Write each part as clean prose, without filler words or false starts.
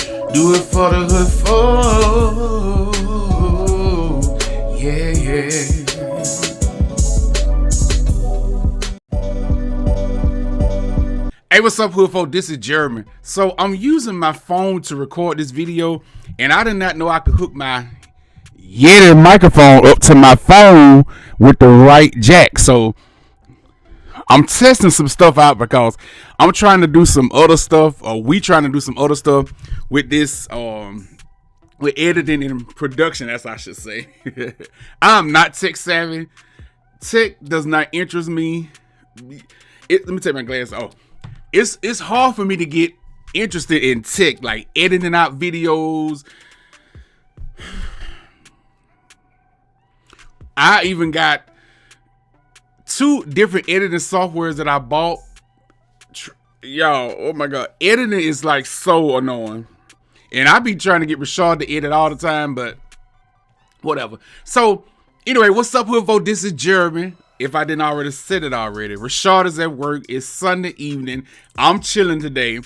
Do it for the hood folk. Yeah, yeah. Hey, what's up, hood folk? This is Jeremy. So I'm using my phone to record this video, and I did not know I could hook my Yeti microphone up to my phone with the right jack. So I'm testing some stuff out because I'm trying to do some other stuff, or we trying to do some other stuff with this, with editing and production, as I should say. I'm not tech savvy. Tech does not interest me. Let me take my glasses off. It's hard for me to get interested in tech, like editing out videos. I even got 2 different editing softwares that I bought. Y'all, oh my God. Editing is like so annoying. And I be trying to get Rashad to edit all the time, but whatever. So, anyway, what's up, hood folk? This is Jeremy. If I didn't already said it already. Rashad is at work. It's Sunday evening. I'm chilling today.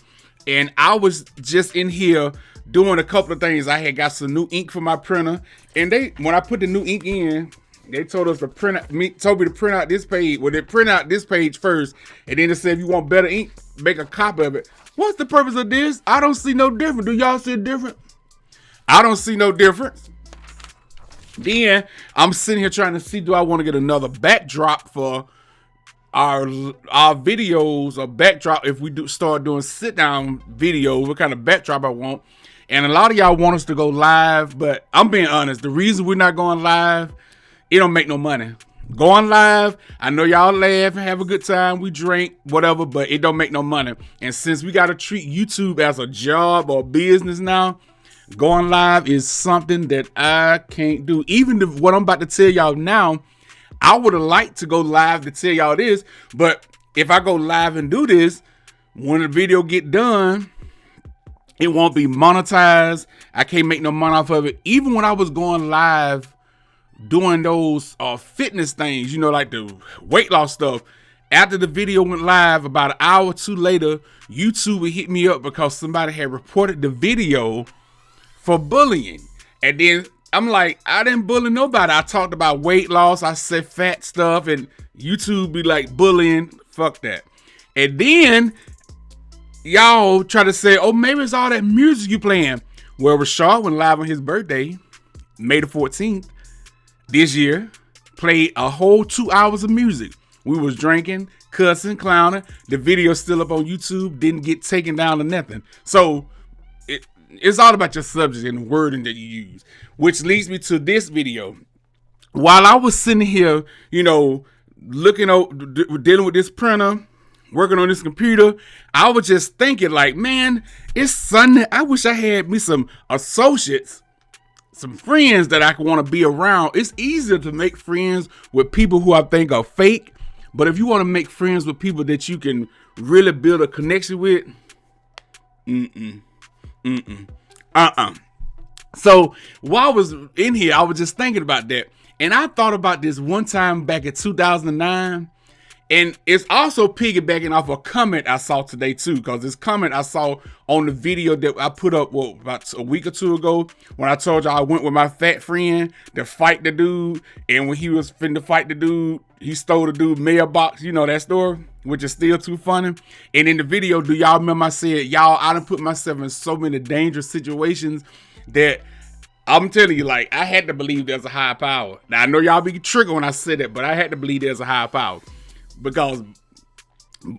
And I was just in here doing a couple of things. I had got some new ink for my printer. And when I put the new ink in, they told us to told me to print out this page. Well, they print out this page first. And then they said, if you want better ink, make a copy of it. What's the purpose of this? I don't see no difference. Do y'all see a difference? I don't see no difference. Then I'm sitting here trying to see, do I want to get another backdrop for our videos, or backdrop if we start doing sit down videos, what kind of backdrop I want. And a lot of y'all want us to go live, but I'm being honest. The reason we're not going live, it don't make no money. Going live, I know y'all laugh and have a good time. We drink, whatever, but it don't make no money. And since we got to treat YouTube as a job or business now, going live is something that I can't do. Even what I'm about to tell y'all now, I would have liked to go live to tell y'all this, but if I go live and do this, when the video get done, it won't be monetized. I can't make no money off of it. Even when I was going live doing those fitness things, you know, like the weight loss stuff, after the video went live, about an hour or 2 later, YouTube would hit me up because somebody had reported the video for bullying. And then I'm like, I didn't bully nobody. I talked about weight loss. I said fat stuff, and YouTube be like, bullying. Fuck that. And then y'all try to say, oh, maybe it's all that music you playing. Well, Rashad went live on his birthday, May the 14th, this year, played a whole 2 hours of music. We was drinking, cussing, clowning. The video's still up on YouTube. Didn't get taken down or nothing. So it's all about your subject and the wording that you use, which leads me to this video. While I was sitting here, you know, dealing with this printer, working on this computer, I was just thinking like, man, it's Sunday. I wish I had me some associates, some friends that I could want to be around. It's easier to make friends with people who I think are fake. But if you want to make friends with people that you can really build a connection with, So while I was in here, I was just thinking about that. And I thought about this one time back in 2009. And it's also piggybacking off a comment I saw today too, because this comment I saw on the video that I put up about a week or 2 ago, when I told y'all I went with my fat friend to fight the dude, and when he was finna fight the dude, he stole the dude's mailbox. You know that story, which is still too funny. And in the video, do y'all remember I said, y'all, I done put myself in so many dangerous situations that I'm telling you, like, I had to believe there's a higher power. Now I know y'all be triggered when I said that, but I had to believe there's a higher power. Because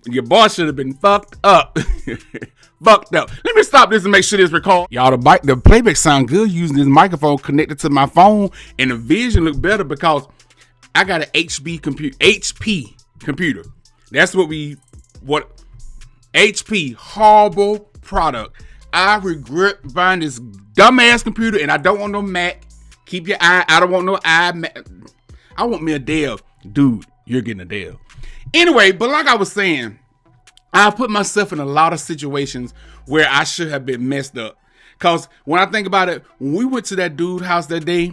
your boy should have been fucked up. Fucked up. Let me stop this and make sure this record. Y'all, the playback sound good using this microphone connected to my phone, and the vision look better because I got an HP computer. That's HP, horrible product. I regret buying this dumbass computer, and I don't want no Mac. Keep your eye. I don't want no iMac. I want me a Dell. Dude, you're getting a Dell. Anyway, but like I was saying, I put myself in a lot of situations where I should have been messed up. Because when I think about it, when we went to that dude's house that day,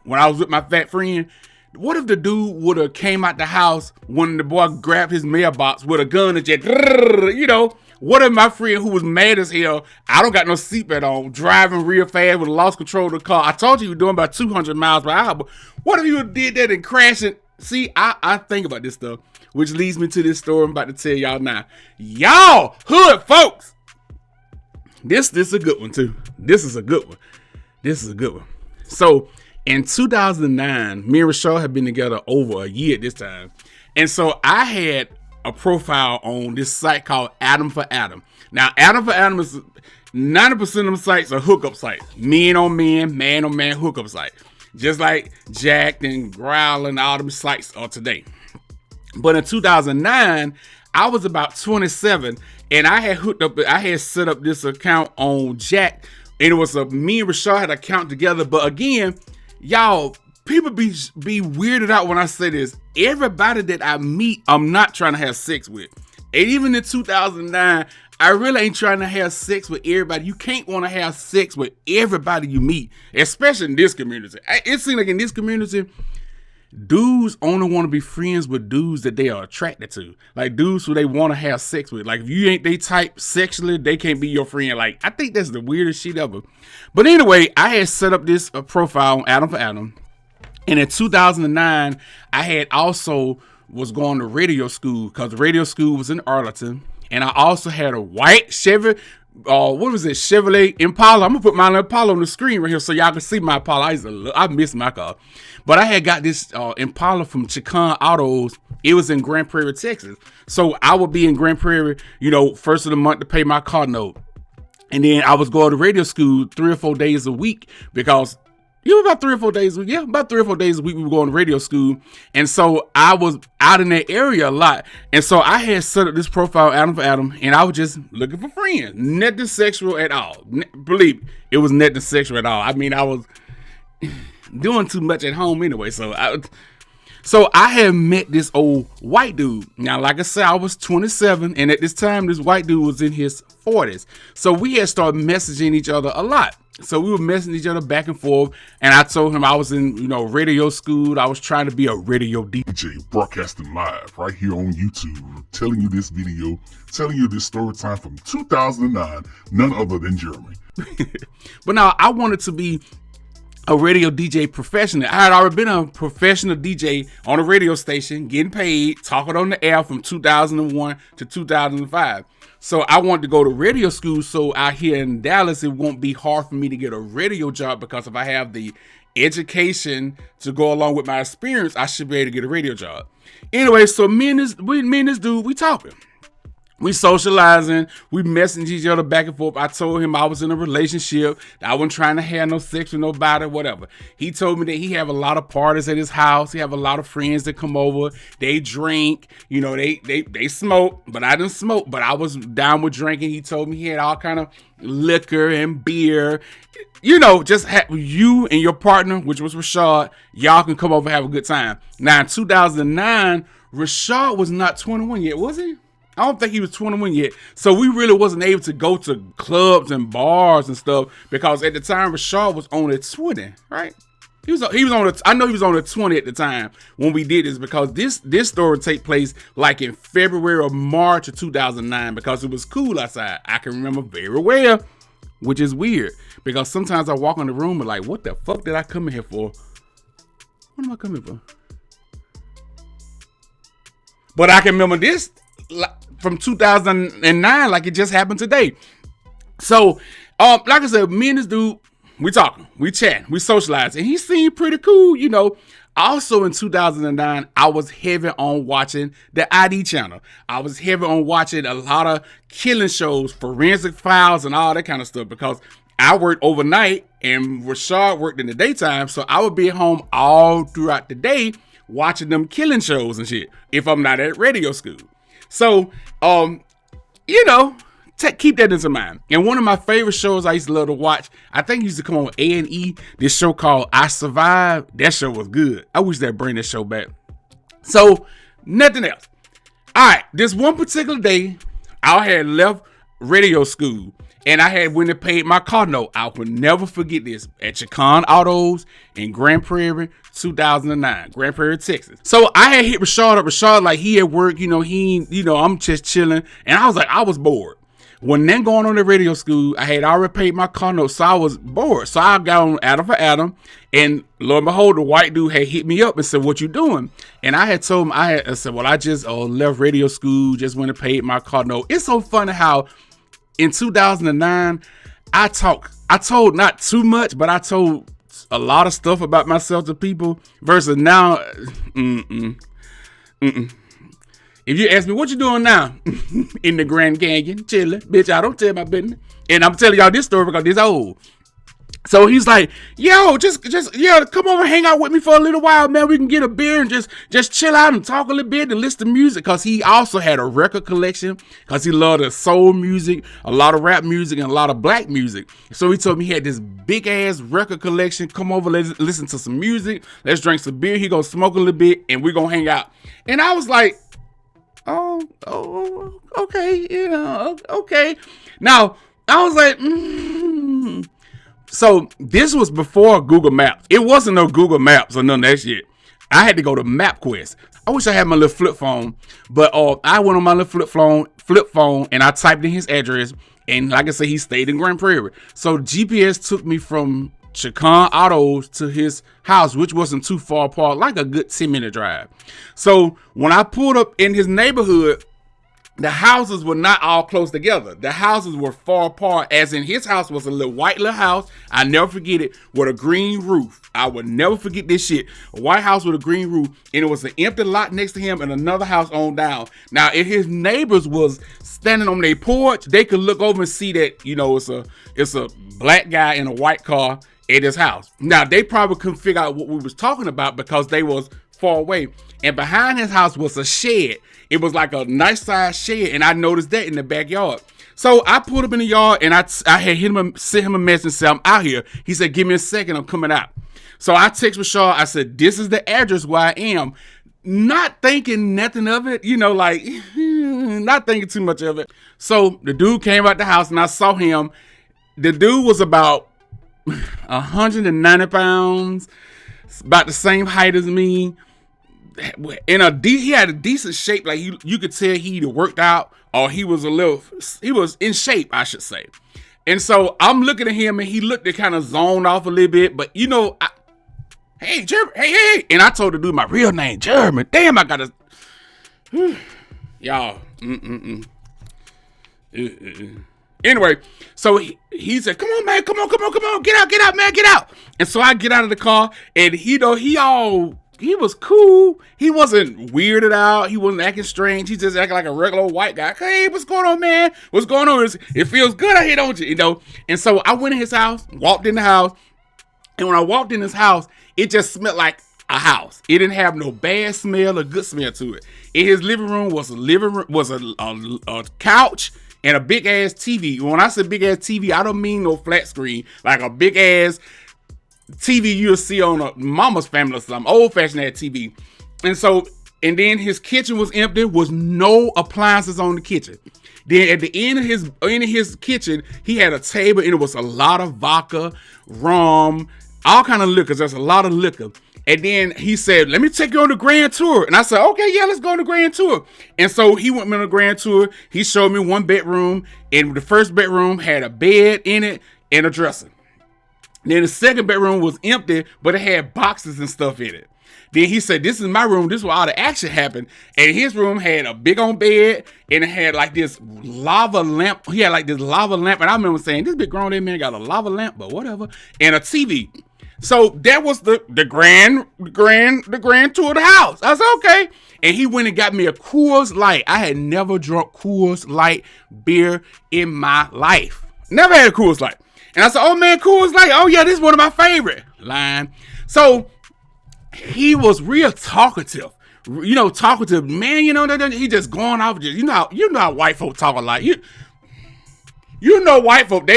when I was with my fat friend, what if the dude would have came out the house when the boy grabbed his mailbox with a gun and just, you know, What if my friend who was mad as hell, I don't got no seatbelt on, driving real fast with lost control of the car. I told you he was doing about 200 miles per hour. But what if you did that and crashed it? See, I think about this stuff, which leads me to this story I'm about to tell y'all now. Y'all, hood folks. This is a good one, too. This is a good one. So, in 2009, me and Rashad had been together over a year at this time. And so, I had a profile on this site called Adam for Adam. Now, Adam for Adam is 90% of them sites are hookup sites. Men on men, man on man hookup site. Just like Jacked and Growl and all them sites are today. But in 2009, I was about 27 and I had set up this account on Jack, and it was me and Rashad had an account together. But again, y'all, people be weirded out when I say this. Everybody that I meet, I'm not trying to have sex with. And even in 2009, I really ain't trying to have sex with everybody. You can't want to have sex with everybody you meet, especially in this community. It seems like in this community, dudes only want to be friends with dudes that they are attracted to. Like dudes who they want to have sex with. Like if you ain't they type sexually, they can't be your friend. Like I think that's the weirdest shit ever. But anyway, I had set up this profile on Adam for Adam. And in 2009, I had also was going to radio school because radio school was in Arlington. And I also had a white Chevrolet Impala. I'm gonna put my Impala on the screen right here so y'all can see my Impala. I miss my car. But I had got this Impala from Chicon Autos. It was in Grand Prairie, Texas. So I would be in Grand Prairie, first of the month to pay my car note. And then I was going to radio school 3 or 4 days a week because about 3 or 4 days a week. Yeah, about 3 or 4 days a week we were going to radio school. And so I was out in that area a lot. And so I had set up this profile, Adam for Adam, and I was just looking for friends. Nothing sexual at all. Believe me, it was nothing sexual at all. I mean, I was doing too much at home anyway. So I had met this old white dude. Now, like I said, I was 27, and at this time, this white dude was in his 40s. So we had started messaging each other a lot. So we were messaging each other back and forth, and I told him I was in, radio school. I was trying to be a radio DJ, broadcasting live right here on YouTube, telling you this video, telling you this story time from 2009, none other than Jeremy. But now I wanted to be a radio DJ professional. I had already been a professional DJ on a radio station, getting paid, talking on the air from 2001 to 2005. So I wanted to go to radio school so out here in Dallas, it won't be hard for me to get a radio job because if I have the education to go along with my experience, I should be able to get a radio job. Anyway, so me and this dude, we talking. We socializing, we messaging each other back and forth. I told him I was in a relationship, I wasn't trying to have no sex with nobody, whatever. He told me that he have a lot of parties at his house. He have a lot of friends that come over. They drink, they smoke, but I didn't smoke, but I was down with drinking. He told me he had all kind of liquor and beer. Just have you and your partner, which was Rashad, y'all can come over and have a good time. Now in 2009, Rashad was not 21 yet, was he? I don't think he was 21 yet. So we really wasn't able to go to clubs and bars and stuff because at the time Rashad was only 20, right? He was on I know he was only 20 at the time when we did this because this story take place like in February or March of 2009 because it was cool outside. I can remember very well, which is weird because sometimes I walk in the room and like, what the fuck did I come in here for? What am I coming for? But I can remember this from 2009 like it just happened today. So like I said, me and this dude, we talking, we chatting, we socializing, and he seemed pretty cool. Also in 2009, I was heavy on watching the ID channel. I was heavy on watching a lot of killing shows, Forensic Files and all that kind of stuff because I worked overnight and Rashad worked in the daytime, so I would be at home all throughout the day watching them killing shows and shit if I'm not at radio school. So, keep that in mind. And one of my favorite shows I used to love to watch, I think it used to come on A&E, this show called I Survived. That show was good. I wish they'd bring that show back. So, nothing else. All right, this one particular day, I had left radio school and I had went and paid my car note. I would never forget this at Chicon Autos in Grand Prairie, 2009, Grand Prairie, Texas. So I had hit Rashad up. Rashad, like he at work, I'm just chilling. And I was bored. When then going on to radio school, I had already paid my car note, so I was bored. So I got on Adam for Adam, and lo and behold, the white dude had hit me up and said, "What you doing?" And I had told him, I said, "Well, I just left radio school, just went and paid my car note." It's so funny how in 2009, I told not too much, but I told a lot of stuff about myself to people versus now, If you ask me, what you doing now? In the Grand Canyon, chilling. Bitch, I don't tell my business. And I'm telling y'all this story because this old. So he's like, yo, just come over and hang out with me for a little while, man. We can get a beer and just chill out and talk a little bit and listen to music. Because he also had a record collection because he loved the soul music, a lot of rap music, and a lot of black music. So he told me he had this big-ass record collection. Come over, let's listen to some music. Let's drink some beer. He gonna smoke a little bit, and we're gonna hang out. And I was like, oh, okay, okay. Now, I was like, So this was before Google Maps. It wasn't no Google Maps or none of that shit. I had to go to MapQuest. I wish I had my little flip phone, but I went on my little flip phone, and I typed in his address, and like I said, he stayed in Grand Prairie. So GPS took me from Chacon Autos to his house, which wasn't too far apart, like a good 10-minute drive. So when I pulled up in his neighborhood, the houses were not all close together. The houses were far apart, as in his house was a little white little house. I never forget it, with a green roof. I would never forget this shit. A white house with a green roof, and it was an empty lot next to him and another house on down. Now, if his neighbors was standing on their porch, they could look over and see that, it's a black guy in a white car at his house. Now, they probably couldn't figure out what we was talking about because they was far away. And behind his house was a shed. It was like a nice size shed, and I noticed that in the backyard. So I pulled up in the yard, and I had sent him a message and said, "I'm out here." He said, "Give me a second, I'm coming out." So I text Rashad. I said, "This is the address where I am." Not thinking nothing of it, not thinking too much of it. So the dude came out the house, and I saw him. The dude was about 190 pounds, about the same height as me. He had a decent shape, like you could tell he either worked out or he was in shape, I should say. And so I'm looking at him, and he looked to kind of zoned off a little bit, but hey, Jeremy, hey, and I told the dude my real name, Jeremy. Damn, I gotta, y'all, Anyway, so he said, "Come on, man, come on, get out, man, get out." And so I get out of the car, and he was cool. He wasn't weirded out. He wasn't acting strange. He just acted like a regular old white guy. "Hey, what's going on, man? What's going on? It feels good out here, don't you?" And so I went in his house, walked in the house. And when I walked in his house, it just smelled like a house. It didn't have no bad smell or good smell to it. In his living room was a couch and a big ass TV. When I say big ass TV, I don't mean no flat screen. Like a big ass TV you'll see on a Mama's Family or something, old fashioned ass TV. And then his kitchen was empty, was no appliances on the kitchen. Then at the end of his kitchen, he had a table, and it was a lot of vodka, rum, all kind of liquors. There's a lot of liquor. And then he said, "Let me take you on the grand tour." And I said, "Okay, yeah, let's go on the grand tour." And so he went on the grand tour. He showed me one bedroom, and the first bedroom had a bed in it and a dresser. Then the second bedroom was empty, but it had boxes and stuff in it. Then he said, "This is my room. This is where all the action happened." And his room had a big on bed, and it had like this lava lamp. He had like this lava lamp, and I remember saying, "This big grown man got a lava lamp," but whatever. And a TV. So that was the grand tour of the house. I said, "Okay." And he went and got me a Coors Light. I had never drunk Coors Light beer in my life. Never had a Coors Light. And I said, "Oh man, Coors Light. Oh yeah, this is one of my favorite." Line. So he was real talkative. Talkative, man, he just going off. You know how white folk talk a lot. White folk,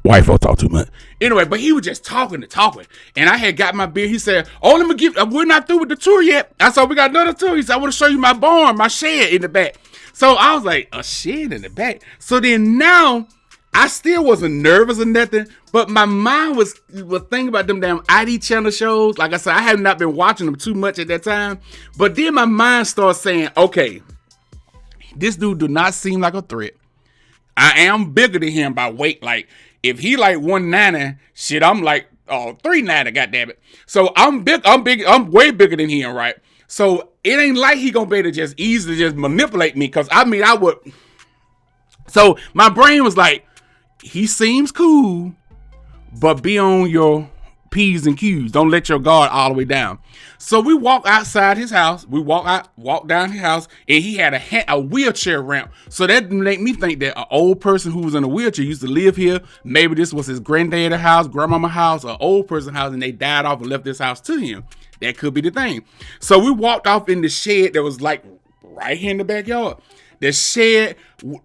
white folk talk too much. Anyway, but he was just talking. And I had got my beer. He said, "Oh, we're not through with the tour yet." I said, "We got another tour." He said, "I want to show you my barn, my shed in the back." So I was like, "A shed in the back?" So then now, I still wasn't nervous or nothing, but my mind was thinking about them damn ID channel shows. Like I said, I have not been watching them too much at that time. But then my mind started saying, "Okay, This dude do not seem like a threat. I am bigger than him by weight. Like, if he like 190, shit, I'm like 390, goddammit. So I'm way bigger than him, right? So it ain't like he gonna be able to just easily just manipulate me, cause I mean I would. So my brain was like, he seems cool, but be on your P's and Q's. Don't let your guard all the way down. So we walk outside his house. We walk down his house, and he had a wheelchair ramp. So that made me think that an old person who was in a wheelchair used to live here. Maybe this was his granddad's house, grandmama house, or old person's house, and they died off and left this house to him. That could be the thing. So we walked off in the shed that was like right here in the backyard. The shed,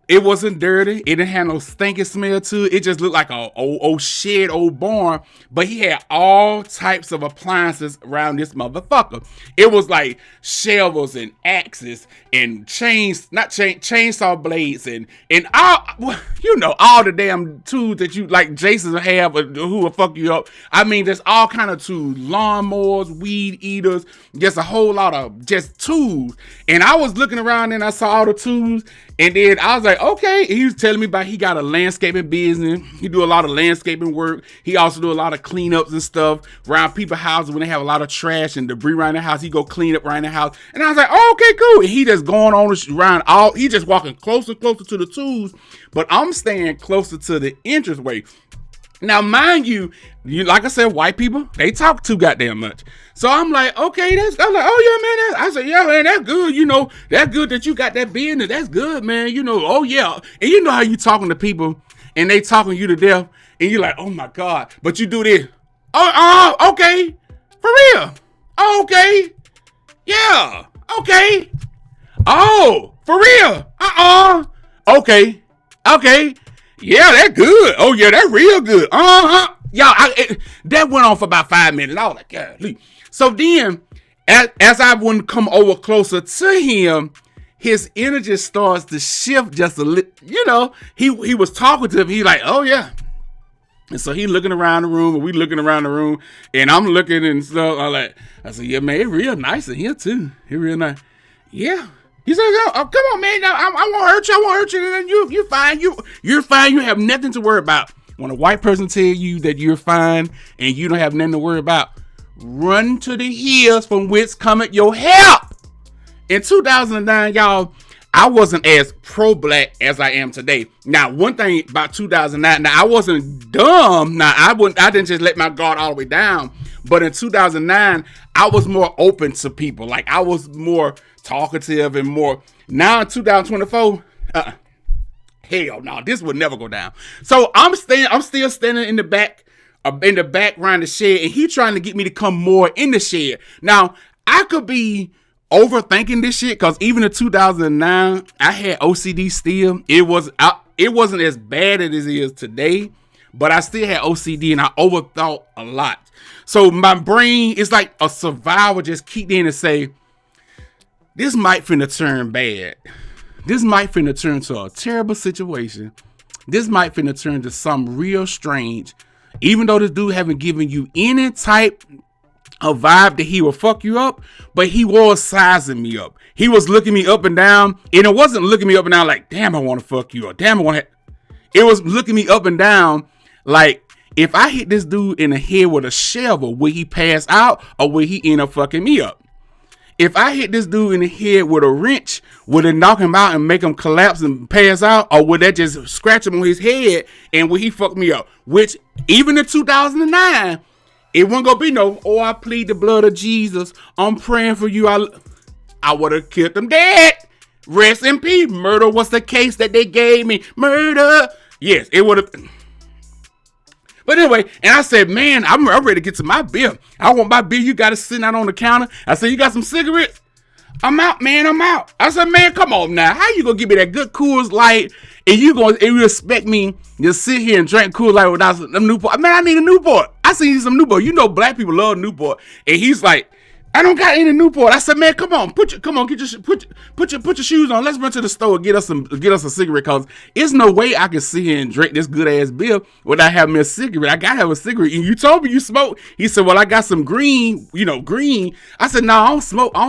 it wasn't dirty. It didn't have no stinking smell to it. It just looked like a old shed, old barn. But he had all types of appliances around this motherfucker. It was like shovels and axes and chainsaw blades and all, you know, all the damn tools that you like Jason will have who will fuck you up. I mean, there's all kind of tools, lawnmowers, weed eaters, just a whole lot of just tools. And I was looking around and I saw all the tools. And then I was like, okay. And he was telling me about he got a landscaping business. He do a lot of landscaping work. He also do a lot of cleanups and stuff around people's houses when they have a lot of trash and debris around the house. He go clean up around the house. And I was like, oh, okay, cool. And he just going on around all. He just walking closer to the tools. But I'm staying closer to the entranceway. Now, mind you, like I said, white people, they talk too goddamn much. So I'm like, okay, I'm like, oh yeah, man. I said, yeah, man, that's good. You know, that's good that you got that business. That's good, man. You know, oh yeah. And you know how you talking to people and they talking you to death and you're like, oh my God. But you do this. Oh, okay. For real. Oh, okay. Yeah. Okay. Oh, for real. Okay. Okay. Yeah, that's good. Oh, yeah, that's real good. Y'all, that went on for about 5 minutes. I was like, golly. So then, as I wouldn't come over closer to him, his energy starts to shift just a little. You know, he was talking to him. He like, oh, yeah. And so he looking around the room, and we looking around the room, and I'm looking and stuff. I said, yeah, man, it real nice in here, too. It real nice. Yeah. He said, oh, come on, man. I won't hurt you. I won't hurt you. And you're fine. You're fine. You have nothing to worry about. When a white person tell you that you're fine and you don't have nothing to worry about, run to the hills from which cometh your help. In 2009, y'all, I wasn't as pro-black as I am today. Now, one thing about 2009, now I wasn't dumb. Now, I didn't just let my guard all the way down. But in 2009, I was more open to people. Like, I was more talkative and more. Now in 2024, hell no, this would never go down. So I'm still standing in the background of the shed, and he trying to get me to come more in the shed. Now I could be overthinking this shit, because even in 2009, I had OCD still. It wasn't as bad as it is today, but I still had OCD and I overthought a lot. So my brain is like a survivor, just keep in and say, this might finna turn bad. This might finna turn to a terrible situation. This might finna turn to something real strange. Even though this dude haven't given you any type of vibe that he will fuck you up, but he was sizing me up. He was looking me up and down, and it wasn't looking me up and down like, damn, I want to fuck you, or damn, I want to. It was looking me up and down like, if I hit this dude in the head with a shovel, will he pass out or will he end up fucking me up? If I hit this dude in the head with a wrench, would it knock him out and make him collapse and pass out? Or would that just scratch him on his head and will he fuck me up? Which, even in 2009, it wasn't going to be no, oh, I plead the blood of Jesus. I'm praying for you. I would have killed him dead. Rest in peace. Murder was the case that they gave me. Murder. Yes, it would have. But anyway, and I said, man, I'm ready to get to my bill. I want my bill. You got to sit out on the counter. I said, you got some cigarettes? I'm out, man. I'm out. I said, man, come on now. How you going to give me that good Coors Light and you expect me to sit here and drink Coors Light without some Newport? Man, I need a Newport. I see some Newport. You know black people love Newport. And he's like, I don't got any Newport. I said, man, come on, get your shoes on. Let's run to the store and get us a cigarette, cause it's no way I can sit here and drink this good ass beer without having me a cigarette. I gotta have a cigarette. And you told me you smoke. He said, well, I got some green. I said, no, I don't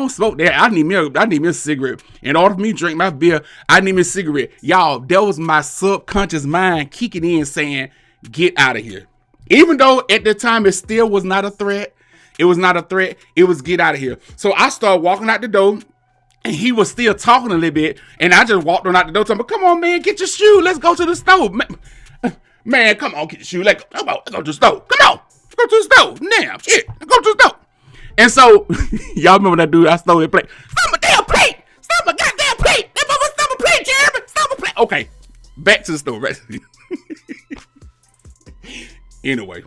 smoke that. I need me a cigarette. In order for me to drink my beer, I need me a cigarette. Y'all, that was my subconscious mind kicking in saying, get out of here. Even though at the time it still was not a threat. It was not a threat. It was get out of here. So I started walking out the door, and he was still talking a little bit. And I just walked on out the door, telling him, come on, man, get your shoe. Let's go to the store. Man, come on, get your shoe. Come on, let's go to the store. Come on, let's go to the store. Now, shit, let's go to the store. And so, y'all remember that dude I stole that plate? Stop my damn plate. Stop my goddamn plate. That motherfucker stop my plate, Jeremy. Stop my plate. Okay, back to the store. Anyway.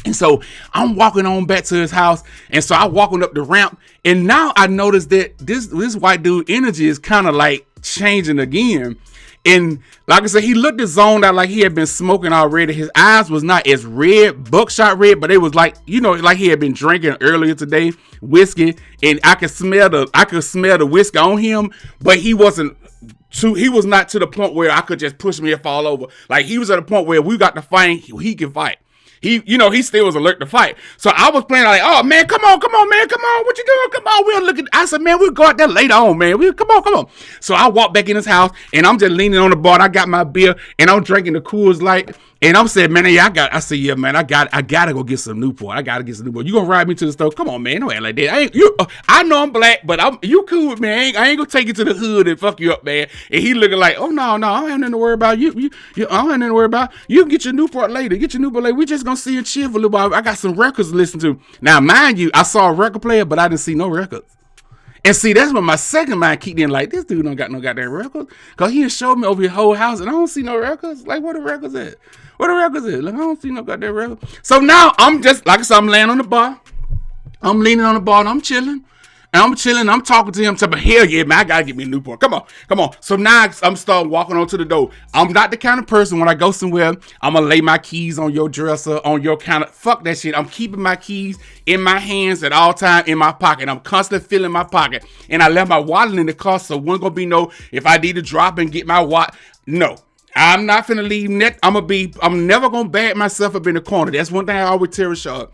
And so I'm walking on back to his house. And so I'm walking up the ramp. And now I noticed that this white dude energy is kind of like changing again. And like I said, he looked zoned out like he had been smoking already. His eyes was not as red, buckshot red, but it was like, like he had been drinking earlier today, whiskey. And I could smell the whiskey on him, but he was not to the point where I could just push me and fall over. Like he was at a point where we got to fight, he can fight. He still was alert to fight. So I was playing like, oh man, come on, man, come on, what you doing? Come on, we'll look at. I said, man, we'll go out there later on, man. Come on. So I walked back in his house, and I'm just leaning on the bar. And I got my beer, and I'm drinking the Coors Light, and I'm saying, man, yeah, I said, yeah, man, I gotta go get some Newport. You gonna ride me to the store? Come on, man, don't act like that. I know I'm black, but you cool with me. I ain't gonna take you to the hood and fuck you up, man. And he looking like, oh no, I don't have nothing to worry about. I don't have nothing to worry about. You can get your Newport later. We just gonna see and chill for a little while. I got some records to listen to. Now, mind you, I saw a record player, but I didn't see no records. And see, that's when my second mind kicked in, like, this dude don't got no goddamn records. Because he showed me over his whole house, and I don't see no records. Like, where the records at? Like, I don't see no goddamn records. So now, I'm just, like I said, I'm laying on the bar. I'm leaning on the bar, and I'm chilling. I'm talking to him, but hell yeah, man, I gotta get me a Newport. Come on. So now I'm starting walking onto the door. I'm not the kind of person when I go somewhere, I'm gonna lay my keys on your dresser, on your counter. Fuck that shit. I'm keeping my keys in my hands at all time in my pocket. I'm constantly filling my pocket. And I left my wallet in the car, so one gonna be no, if I need to drop and get my wallet. No. I'm not finna leave net. I'm never gonna bag myself up in the corner. That's one thing I always tell Rashad.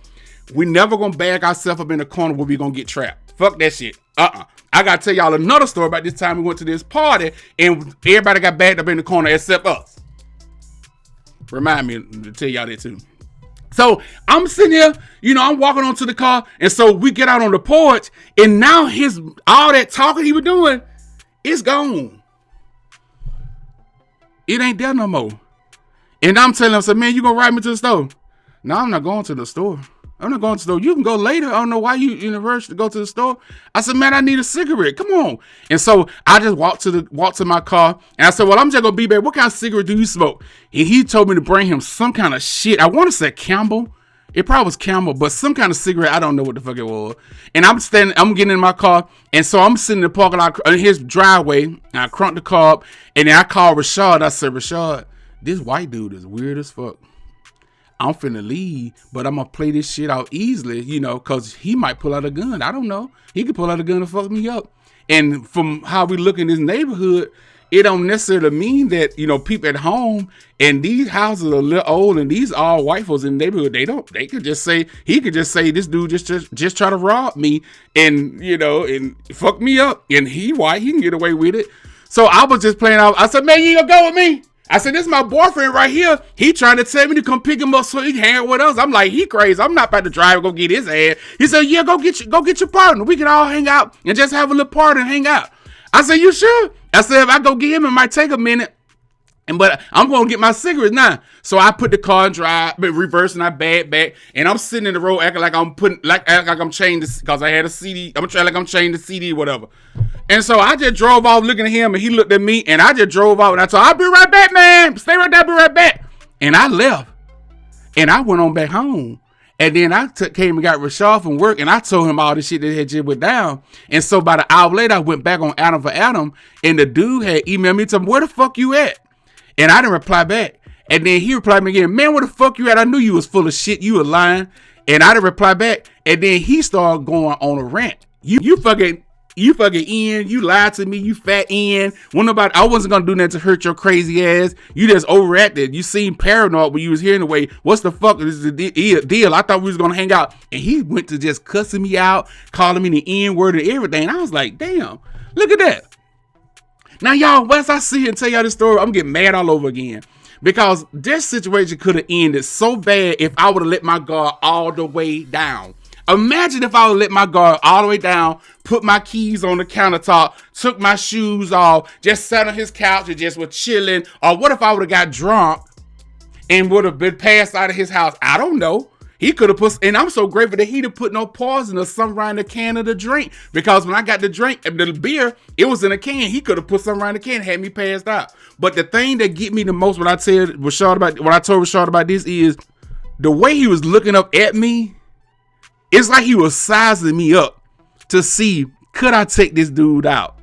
We never gonna bag ourselves up in the corner where we gonna get trapped. Fuck that shit. I gotta tell y'all another story about this time we went to this party and everybody got bagged up in the corner except us. Remind me to tell y'all that too. So I'm sitting here, I'm walking onto the car, and so we get out on the porch, and now all that talking he was doing is gone. It ain't there no more. And I'm telling him, I said, man, you gonna ride me to the store? No, I'm not going to the store. I'm not going to the store. You can go later. I don't know why you in a rush to go to the store. I said, man, I need a cigarette. Come on. And so I just walked to my car, and I said, well, I'm just gonna be back. What kind of cigarette do you smoke? And he told me to bring him some kind of shit. I want to say Campbell. It probably was Campbell, but some kind of cigarette. I don't know what the fuck it was. And I'm getting in my car, and so I'm sitting in the parking lot in his driveway, and I crunked the car up, and then I called Rashad. I said, Rashad, this white dude is weird as fuck. I'm finna leave, but I'm gonna play this shit out easily, because he might pull out a gun. I don't know. He could pull out a gun and fuck me up. And from how we look in this neighborhood, it don't necessarily mean that, people at home and these houses are a little old and these all white folks in the neighborhood, he could just say this dude just try to rob me and, and fuck me up. And he white, he can get away with it. So I was just playing out. I said, man, you gonna go with me? I said, this is my boyfriend right here. He trying to tell me to come pick him up so he can hang with us. I'm like, he crazy. I'm not about to drive and go get his ass. He said, yeah, go get your partner. We can all hang out and just have a little party and hang out. I said, you sure? I said, if I go get him, it might take a minute. But I'm going to get my cigarettes now. So I put the car in drive, reverse, and I bag back. And I'm sitting in the road acting like I'm chained because I had a CD. I'm trying like I'm chained to CD or whatever. And so I just drove off looking at him, and he looked at me, and I just drove off. And I told him, I'll be right back, man. Stay right there, I'll be right back. And I left. And I went on back home. And then I came and got Rashad from work, and I told him all this shit that had just went down. And so about an hour later, I went back on Adam for Adam, and the dude had emailed me to him, where the fuck you at? And I didn't reply back. And then he replied me again, man, where the fuck you at? I knew you was full of shit. You were lying. And I didn't reply back. And then he started going on a rant. You fucking in, you lied to me, you fat in. I wasn't gonna do nothing to hurt your crazy ass. You just overreacted. You seemed paranoid when you was here anyway. What's the fuck is the deal? I thought we was gonna hang out. And he went to just cussing me out, calling me the N-word and everything. And I was like, damn, look at that. Now, y'all, once I see and tell y'all this story, I'm getting mad all over again. Because this situation could have ended so bad if I would have let my guard all the way down. Imagine if I would let my guard all the way down, put my keys on the countertop, took my shoes off, just sat on his couch and just was chilling. Or what if I would have got drunk and would have been passed out of his house? I don't know. He could have put, and I'm so grateful that he didn't put no poison or something around the can of the drink. Because when I got the drink, the beer, it was in a can. He could have put something around the can and had me passed out. But the thing that get me the most when I told Rashad about this is the way he was looking up at me. It's like he was sizing me up to see, could I take this dude out?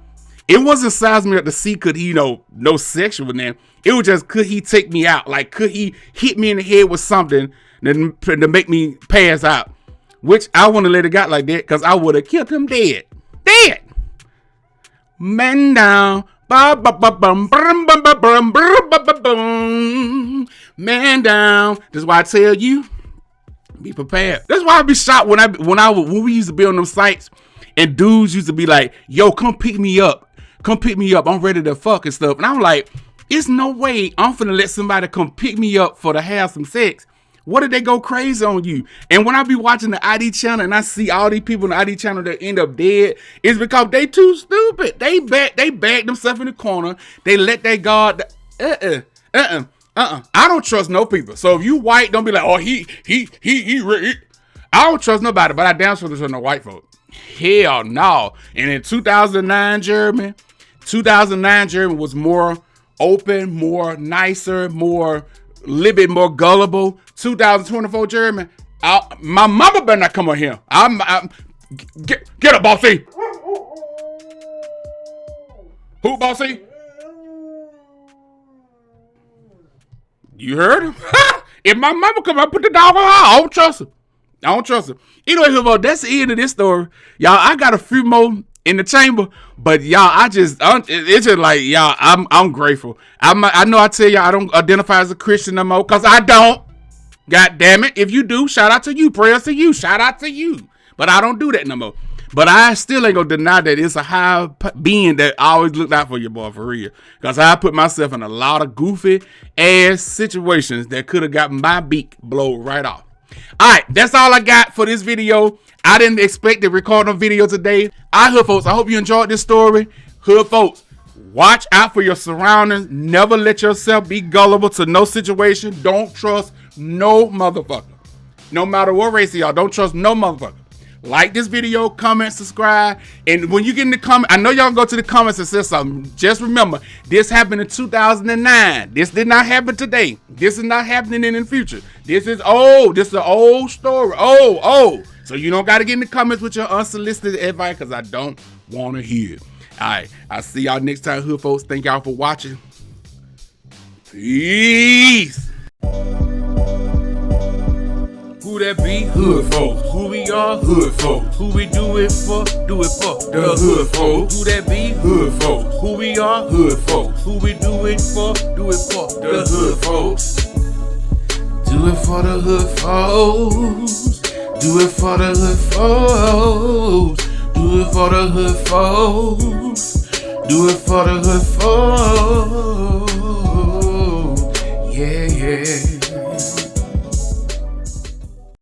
It wasn't sizing me up to see, could he, no sexual name. It was just, could he take me out? Like, could he hit me in the head with something to make me pass out? Which I wouldn't let it got like that, because I would have killed him dead. Dead. Man down. Man down. That's why I tell you, be prepared. That's why I be shocked when we used to be on them sites and dudes used to be like, yo, come pick me up. Come pick me up. I'm ready to fuck and stuff. And I'm like, it's no way I'm finna let somebody come pick me up for to have some sex. What if they go crazy on you? And when I be watching the ID channel and I see all these people in the ID channel that end up dead, it's because they too stupid. They back themselves in the corner. They let their guard. I don't trust no people. So if you white, don't be like, oh, he. I don't trust nobody, but I damn sure trust no white folk. Hell no. And in 2009 German was more open, more nicer, more little bit more gullible. 2024 German, my mama better not come on here. Get up, bossy. Who, bossy? You heard him? If my mama come out, put the dog on her, I don't trust her. I don't trust her. Anyway, that's the end of this story. Y'all, I got a few more in the chamber, but y'all, it's just like, y'all, I'm grateful. I know I tell y'all I don't identify as a Christian no more, because I don't. God damn it. If you do, shout out to you. Prayers to you. Shout out to you. But I don't do that no more. But I still ain't gonna deny that it's a high being that always looked out for your boy, for real. Because I put myself in a lot of goofy ass situations that could have got my beak blown right off. Alright, that's all I got for this video. I didn't expect to record no video today. Hood folks, I hope you enjoyed this story. Hood folks, watch out for your surroundings. Never let yourself be gullible to no situation. Don't trust no motherfucker. No matter what race y'all, don't trust no motherfucker. Like this video, comment, subscribe, and when you get in the comment, I know y'all go to the comments and say something. Just remember, this happened in 2009. This did not happen today. This is not happening in the future. This is old. This is an old story. Oh. So you don't got to get in the comments with your unsolicited advice, because I don't want to hear it. All right, I'll see y'all next time, hood folks. Thank y'all for watching. Peace. Who that be? Hood folks. Who we are? Hood folks. Who we do it for? Do it for the hood folks. Who that be? Hood folks. Who we are? Hood folks. Who we do it for? Do it for the hood folks. Do it for the hood folks. Do it for the hood folks. Do it for the hood folks. Do it for the hood folks.